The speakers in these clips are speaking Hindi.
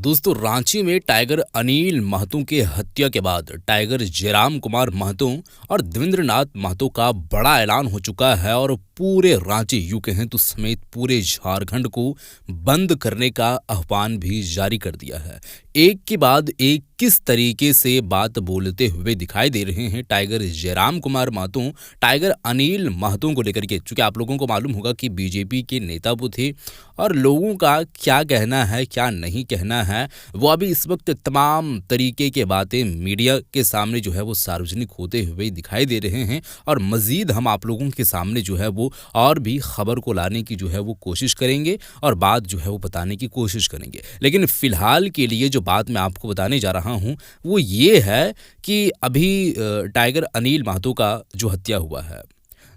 दोस्तों रांची में टाइगर अनिल महतो के हत्या के बाद टाइगर जयराम कुमार महतो और देवेंद्रनाथ महतो का बड़ा ऐलान हो चुका है और पूरे रांची यूं कहें तो समेत पूरे झारखंड को बंद करने का आह्वान भी जारी कर दिया है। एक के बाद एक किस तरीके से बात बोलते हुए दिखाई दे रहे हैं टाइगर जयराम कुमार महतो टाइगर अनिल महतो को लेकर के। चूंकि आप लोगों को मालूम होगा कि बीजेपी के नेता वो थे और लोगों का क्या कहना है क्या नहीं कहना है वो अभी इस वक्त तमाम तरीके के बातें मीडिया के सामने जो है वो सार्वजनिक होते हुए दिखाई दे रहे हैं और मजीद हम आप लोगों के सामने जो है वो और भी खबर को लाने की जो है वो कोशिश करेंगे और बात जो है वो बताने की कोशिश करेंगे। लेकिन फिलहाल के लिए जो बात मैं आपको बताने जा रहा हूं वो ये है कि अभी टाइगर अनिल महतो का जो हत्या हुआ है,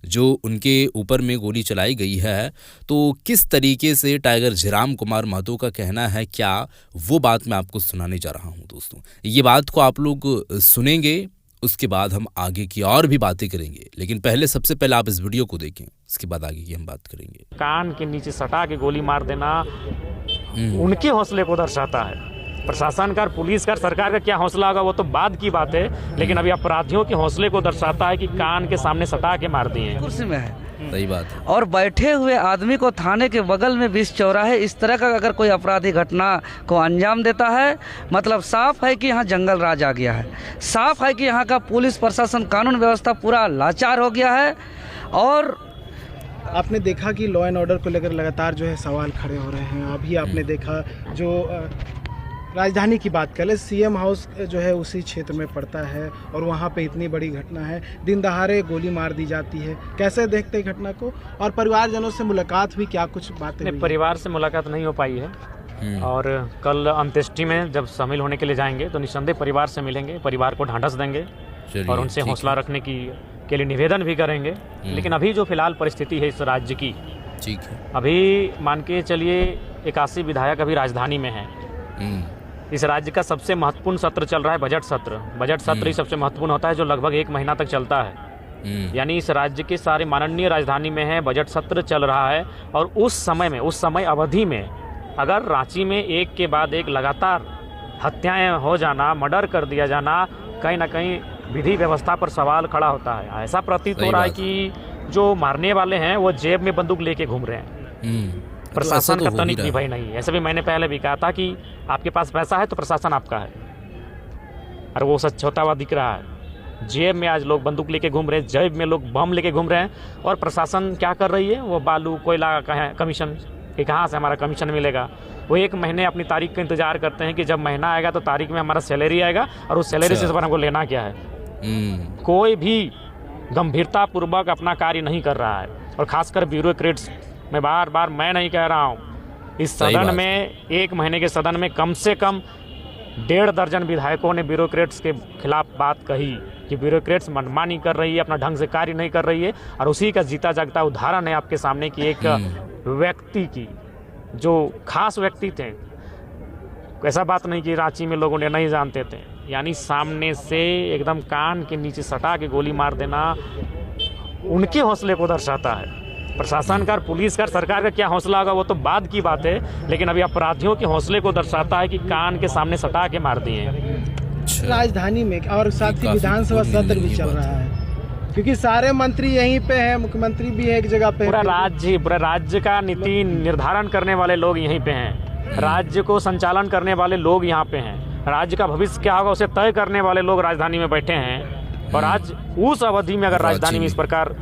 जो उनके ऊपर में गोली चलाई गई है, तो किस तरीके से टाइगर जयराम कुमार महतो का कहना है क्या, वो बात मैं आपको सुनाने जा रहा हूं। दोस्तों ये बात को आप लोग सुनेंगे, उसके बाद हम आगे की और भी बातें करेंगे। लेकिन पहले सबसे पहले आप इस वीडियो को देखें, उसके बाद आगे की हम बात करेंगे। कान के नीचे सटा के गोली मार देना उनके हौसले को दर्शाता है। प्रशासन का, पुलिस का, सरकार का क्या हौसला होगा वो तो बाद की बात है, लेकिन अभी अपराधियों के हौसले को दर्शाता है कि कान के सामने सटा के मार दिए हैं। कुर्सी में है, सही बात है। और बैठे हुए आदमी को थाने के बगल में 20 चौराहे इस तरह का अगर कोई अपराधी घटना को अंजाम देता है, मतलब साफ है कि यहाँ जंगल राज आ गया है। साफ है कि यहाँ का पुलिस प्रशासन, कानून व्यवस्था पूरा लाचार हो गया है। और आपने देखा कि लॉ एंड ऑर्डर को लेकर लगातार जो है सवाल खड़े हो रहे हैं। अभी आपने देखा जो राजधानी की बात करें, सीएम हाउस जो है उसी क्षेत्र में पड़ता है और वहाँ पे इतनी बड़ी घटना है, दिन दहाड़े गोली मार दी जाती है। कैसे देखते हैं घटना को? और परिवारजनों से मुलाकात हुई, क्या कुछ बातें हुई? परिवार से मुलाकात नहीं हो पाई है और कल अंत्येष्टि में जब शामिल होने के लिए जाएंगे तो निस्संदेह परिवार से मिलेंगे, परिवार को ढांढस देंगे और उनसे हौसला रखने के लिए निवेदन भी करेंगे। लेकिन अभी जो फिलहाल परिस्थिति है इस राज्य की, ठीक है, अभी मान के चलिए 81 विधायक अभी राजधानी में हैं। इस राज्य का सबसे महत्वपूर्ण सत्र चल रहा है बजट सत्र। बजट सत्र ही सबसे महत्वपूर्ण होता है जो लगभग 1 महीना तक चलता है। यानी इस राज्य के सारे माननीय राजधानी में है, बजट सत्र चल रहा है और उस समय अवधि में अगर रांची में एक के बाद एक लगातार हत्याएं हो जाना, मर्डर कर दिया जाना, कहीं ना कहीं विधि व्यवस्था पर सवाल खड़ा होता है। ऐसा प्रतीत हो रहा है कि जो मारने वाले हैं वो जेब में बंदूक लेके घूम रहे हैं। प्रशासन का तनिक भी भय नहीं है। ऐसे भी मैंने पहले भी कहा था कि आपके पास पैसा है तो प्रशासन आपका है, और वो सच होता हुआ दिख रहा है। जेब में आज लोग बंदूक लेके घूम रहे हैं, जेब में लोग बम लेके घूम रहे हैं और प्रशासन क्या कर रही है, वो बालू कोयला का कमीशन कि कहाँ से हमारा कमीशन मिलेगा। वो 1 महीने अपनी तारीख का इंतजार करते हैं कि जब महीना आएगा तो तारीख में हमारा सैलरी आएगा और उस सैलरी से हमको लेना क्या है। कोई भी गंभीरता पूर्वक अपना कार्य नहीं कर रहा है और खासकर ब्यूरोक्रेट्स, मैं बार बार मैं नहीं कह रहा हूँ, इस सदन में 1 महीने के सदन में कम से कम 1.5 दर्जन विधायकों ने ब्यूरोक्रेट्स के खिलाफ बात कही कि ब्यूरोक्रेट्स मनमानी कर रही है, अपना ढंग से कार्य नहीं कर रही है। और उसी का जीता जागता उदाहरण है आपके सामने कि एक व्यक्ति की, जो खास व्यक्ति थे, ऐसा बात नहीं कि रांची में लोगों ने नहीं जानते थे, यानी सामने से एकदम कान के नीचे सटा के गोली मार देना उनके हौसले को दर्शाता है। प्रशासन का, पुलिस का, सरकार का क्या हौसला होगा वो तो बाद की बात है, लेकिन अभी अपराधियों के हौसले को दर्शाता है कि कान के सामने सटा के मार दिए हैं। राजधानी में और साथ ही विधानसभा सत्र भी चल रहा है, क्योंकि सारे मंत्री यहीं पे हैं, मुख्यमंत्री भी एक जगह पे, पूरा राज्य का नीति निर्धारण करने वाले लोग यहीं पे हैं, राज्य को संचालन करने वाले लोग यहाँ पे हैं, राज्य का भविष्य क्या होगा उसे तय करने वाले लोग राजधानी में बैठे हैं। और आज उस अवधि में अगर राजधानी में इस प्रकार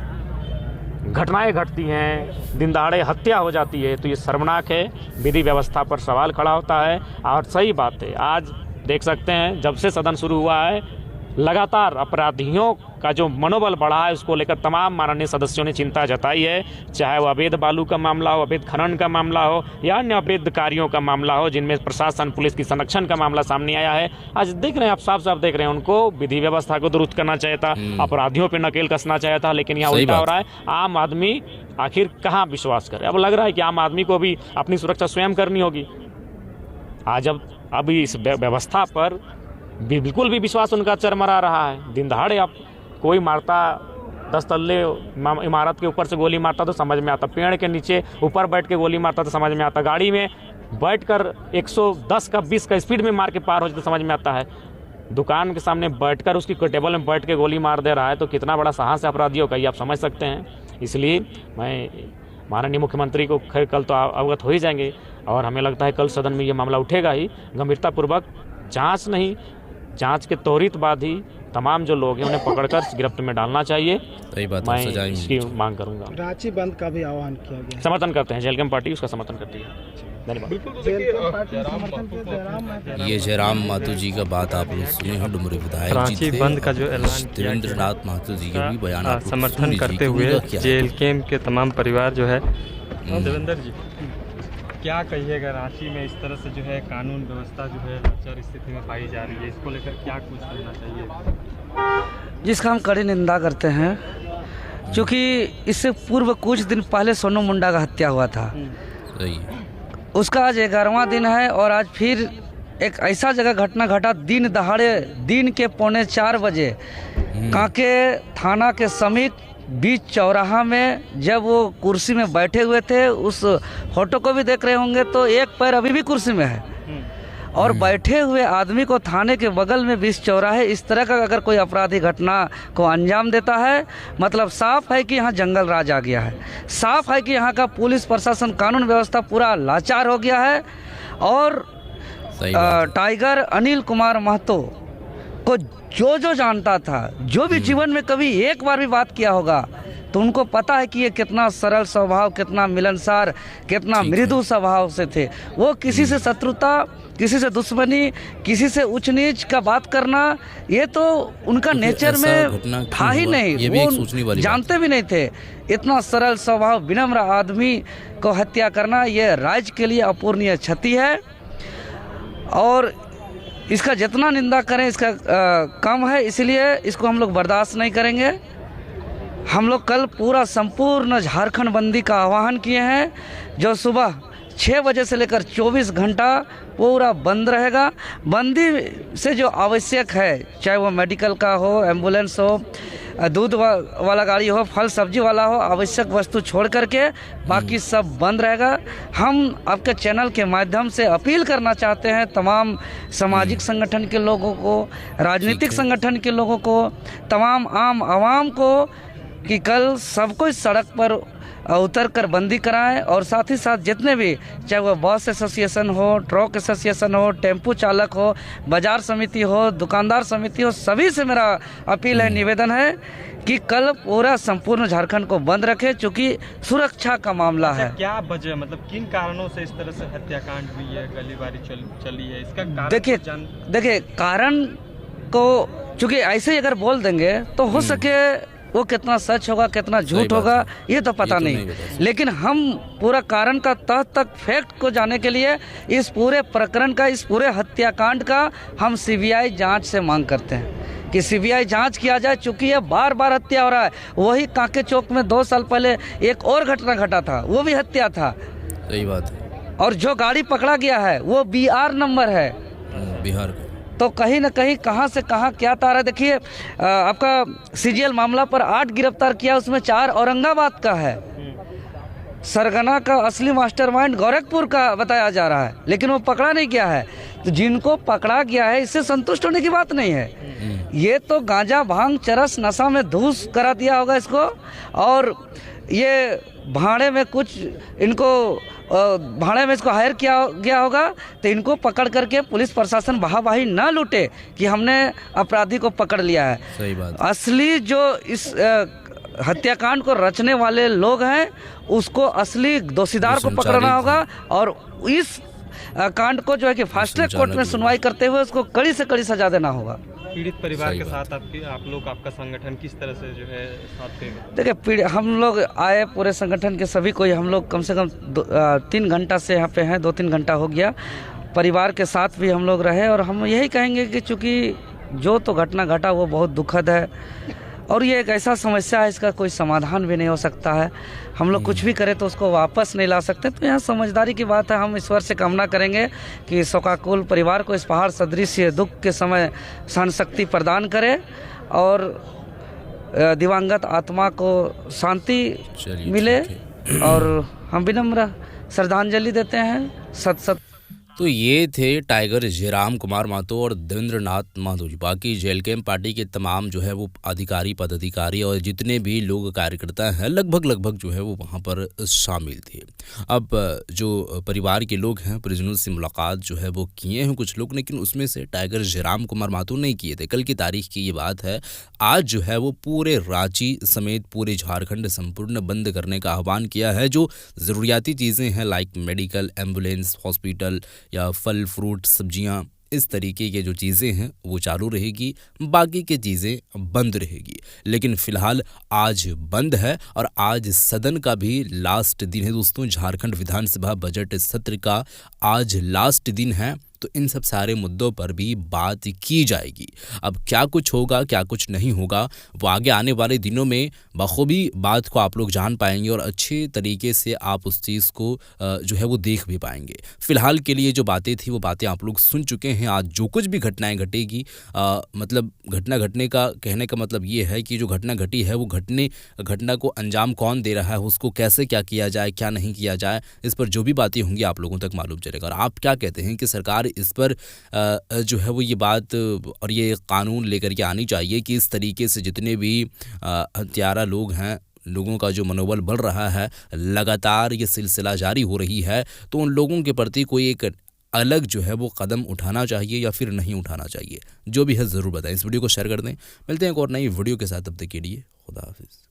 घटनाएं घटती हैं, दिन दहाड़े हत्या हो जाती है, तो ये शर्मनाक है। विधि व्यवस्था पर सवाल खड़ा होता है। और सही बात है, आज देख सकते हैं जब से सदन शुरू हुआ है लगातार अपराधियों का जो मनोबल बढ़ा है उसको लेकर तमाम माननीय सदस्यों ने चिंता जताई है, चाहे वो अवैध बालू का मामला हो, अवैध खनन का मामला हो या अन्य अवैध कार्यों का मामला हो जिनमें प्रशासन, पुलिस की संरक्षण का मामला सामने आया है। आज देख रहे हैं, आप साफ साफ देख रहे हैं, उनको विधि व्यवस्था को दुरुस्त करना चाहिए था, अपराधियों पर नकेल कसना चाहिए था, लेकिन यहाँ उल्टा हो रहा है। आम आदमी आखिर कहाँ विश्वास करे? अब लग रहा है कि आम आदमी को भी अपनी सुरक्षा स्वयं करनी होगी। आज अब इस व्यवस्था पर बिल्कुल भी विश्वास उनका चरमरा रहा है। दिन दहाड़े आप कोई मारता, 10 तल्ले इमारत के ऊपर से गोली मारता तो समझ में आता, पेड़ के नीचे ऊपर बैठ के गोली मारता तो समझ में आता, गाड़ी में बैठकर 110 का 20 का स्पीड में मार के पार हो जाए तो समझ में आता है। दुकान के सामने बैठकर उसकी टेबल में बैठ के गोली मार दे रहा है तो कितना बड़ा साहस है अपराधियों का, ये आप समझ सकते हैं। इसलिए मैं माननीय मुख्यमंत्री को खैर कल तो अवगत हो ही जाएंगे और हमें लगता है कल सदन में ये मामला उठेगा ही। गंभीरतापूर्वक जांच के त्वरित बाद ही तमाम जो लोग हैं उन्हें पकड़कर गिरफ्त में डालना चाहिए। सही बात, मैं इसकी मांग करूंगा। रांची बंद का भी आह्वान किया गया, समर्थन करते हैं, जेलकम पार्टी उसका समर्थन करती है। धन्यवाद। ये जयराम महतो जी का बात आप लोग सुने हैं, डुमरी विधायक जी रांची थे। बंद का जो ऐलान किया देवेंद्र नाथ महतो जी के भी बयान आप लोग समर्थन सुन लीजिए करते कि हुए उनका क्या है। जेल कैंप के तमाम परिवार जो है। देवेंद्र जी, क्या कहिएगा, रांची में इस तरह से जो है कानून व्यवस्था जो है अचर स्थिति में पाई जा रही है, इसको लेकर क्या कुछ करना चाहिए? जिसका हम कड़ी निंदा करते हैं, क्योंकि इससे पूर्व कुछ दिन पहले सोनू मुंडा का हत्या हुआ था। सही है। उसका आज 11वां दिन है और आज फिर एक ऐसा जगह घटना घटा दिन दहाड़े, दिन के 3:45 बजे कांके थाना के समीप बीच चौराहा में जब वो कुर्सी में बैठे हुए थे, उस फोटो को भी देख रहे होंगे तो एक पैर अभी भी कुर्सी में है और बैठे हुए आदमी को थाने के बगल में बीच चौराहे इस तरह का अगर कोई अपराधी घटना को अंजाम देता है, मतलब साफ है कि यहाँ जंगल राज आ गया है। साफ है कि यहाँ का पुलिस प्रशासन, कानून व्यवस्था पूरा लाचार हो गया है। और टाइगर अनिल कुमार महतो को जो जानता था, जो भी जीवन में कभी एक बार भी बात किया होगा, तो उनको पता है कि ये कितना सरल स्वभाव, कितना मिलनसार, कितना मृदु स्वभाव से थे। वो किसी से शत्रुता, किसी से दुश्मनी, किसी से ऊंच नीच का बात करना, ये तो उनका नेचर में था ही नहीं। वो जानते भी नहीं थे। इतना सरल स्वभाव, विनम्र आदमी को हत्या करना, ये राज्य के लिए अपूर्णीय क्षति है और इसका जितना निंदा करें इसका कम है। इसलिए इसको हम लोग बर्दाश्त नहीं करेंगे। हम लोग कल पूरा संपूर्ण झारखंड बंदी का आह्वान किए हैं, जो सुबह 6 बजे से लेकर 24 घंटा पूरा बंद रहेगा। बंदी से जो आवश्यक है, चाहे वो मेडिकल का हो, एम्बुलेंस हो, दूध वाला गाड़ी हो, फल सब्जी वाला हो, आवश्यक वस्तु छोड़ करके बाकी सब बंद रहेगा। हम आपके चैनल के माध्यम से अपील करना चाहते हैं तमाम सामाजिक संगठन के लोगों को, राजनीतिक संगठन के लोगों को, तमाम आम आवाम को कि कल सबको इस सड़क पर उतर कर बंदी कराएं और साथ ही साथ जितने भी, चाहे वो बस एसोसिएशन हो, ट्रक एसोसिएशन हो, टेम्पू चालक हो, बाजार समिति हो, दुकानदार समिति हो, सभी से मेरा अपील है, निवेदन है कि कल पूरा संपूर्ण झारखंड को बंद रखे, क्योंकि सुरक्षा का मामला है। क्या वजह, मतलब किन कारणों से इस तरह से हत्याकांड हुई है, गोलीबारी चली है, इसका कारण? देखिए कारण को चूँकि ऐसे ही अगर बोल देंगे तो हो सके वो कितना सच होगा, कितना झूठ होगा, ये तो पता नहीं। लेकिन हम पूरा कारण का तह तक फैक्ट को जाने के लिए इस पूरे प्रकरण का, इस पूरे हत्याकांड का हम सीबीआई जांच से मांग करते हैं कि सीबीआई जांच किया जाए, चूंकि ये बार बार हत्या हो रहा है। वही कांके चौक में 2 साल पहले एक और घटना घटा था, वो भी हत्या था। सही बात है। और जो गाड़ी पकड़ा गया है वो BR नंबर है, बिहार का। तो कहीं न कहीं कहां से कहां क्या तारा। देखिए आपका CGL मामला पर 8 गिरफ्तार किया, उसमें 4 औरंगाबाद का है। सरगना का असली मास्टरमाइंड गोरखपुर का बताया जा रहा है, लेकिन वो पकड़ा नहीं गया है। तो जिनको पकड़ा गया है इससे संतुष्ट होने की बात नहीं है। ये तो गांजा, भांग, चरस, नशा में धूस करा दिया होगा इसको, और ये भाड़े में कुछ इनको भाड़े में इसको हायर किया गया होगा। तो इनको पकड़ करके पुलिस प्रशासन वाहवाही ना लूटे कि हमने अपराधी को पकड़ लिया है। सही बात। असली जो इस हत्याकांड को रचने वाले लोग हैं, उसको असली दोषीदार को पकड़ना होगा और इस कांड को जो है कि फास्ट ट्रैक कोर्ट में सुनवाई करते हुए उसको कड़ी से कड़ी सजा देना होगा। पीड़ित परिवार के साथ आप लोग, आपका संगठन किस तरह से जो है साथ देगा? देखिए हम लोग आए, पूरे संगठन के सभी कोई, हम लोग कम से कम 3 घंटा से यहाँ पे हैं, 2-3 घंटा हो गया। परिवार के साथ भी हम लोग रहे और हम यही कहेंगे कि चूँकि जो तो घटना घटा वो बहुत दुखद है और ये एक ऐसा समस्या है, इसका कोई समाधान भी नहीं हो सकता है। हम लोग कुछ भी करें तो उसको वापस नहीं ला सकते। तो यहाँ समझदारी की बात है। हम ईश्वर से कामना करेंगे कि शोकाकुल परिवार को इस पहाड़ सदृश दुख के समय सहन शक्ति प्रदान करे और दिवंगत आत्मा को शांति मिले। और हम विनम्र श्रद्धांजलि देते हैं। सत सत तो ये थे टाइगर जयराम कुमार महतो और देवेंद्रनाथ महतो जी। बाकी जेल कैंप पार्टी के तमाम जो है वो अधिकारी, पदाधिकारी और जितने भी लोग कार्यकर्ता हैं लगभग जो है वो वहाँ पर शामिल थे। अब जो परिवार के लोग हैं, परिजनों से मुलाकात जो है वो किए हैं कुछ लोग, लेकिन उसमें से टाइगर जयराम कुमार महतो नहीं किए थे। कल की तारीख की ये बात है। आज जो है वो पूरे रांची समेत पूरे झारखंड संपूर्ण बंद करने का आह्वान किया है। जो ज़रूरियाती चीज़ें हैं लाइक मेडिकल, एम्बुलेंस, हॉस्पिटल या फल, फ्रूट, सब्जियां, इस तरीके के जो चीज़ें हैं वो चालू रहेगी, बाकी की चीज़ें बंद रहेगी। लेकिन फ़िलहाल आज बंद है और आज सदन का भी लास्ट दिन है दोस्तों। झारखंड विधानसभा बजट सत्र का आज लास्ट दिन है, तो इन सब सारे मुद्दों पर भी बात की जाएगी। अब क्या कुछ होगा, क्या कुछ नहीं होगा, वो आगे आने वाले दिनों में बखूबी बात को आप लोग जान पाएंगे और अच्छे तरीके से आप उस चीज़ को जो है वो देख भी पाएंगे। फ़िलहाल के लिए जो बातें थी वो बातें आप लोग सुन चुके हैं। आज जो कुछ भी घटनाएं घटेगी, मतलब घटना घटने का कहने का मतलब ये है कि जो घटना घटी है वो घटना को अंजाम कौन दे रहा है, उसको कैसे क्या किया जाए, क्या नहीं किया जाए, इस पर जो भी बातें होंगी आप लोगों तक मालूम चलेगा। और आप क्या कहते हैं कि सरकार इस पर जो है वो ये बात और ये कानून लेकर के आनी चाहिए कि इस तरीके से जितने भी हत्यारा लोग हैं, लोगों का जो मनोबल बढ़ रहा है, लगातार ये सिलसिला जारी हो रही है, तो उन लोगों के प्रति कोई एक अलग जो है वो कदम उठाना चाहिए या फिर नहीं उठाना चाहिए। जो भी है ज़रूर बताएं। इस वीडियो को शेयर कर दें। मिलते हैं एक और नई वीडियो के साथ, तब तक के लिए खुदा हाफिज़।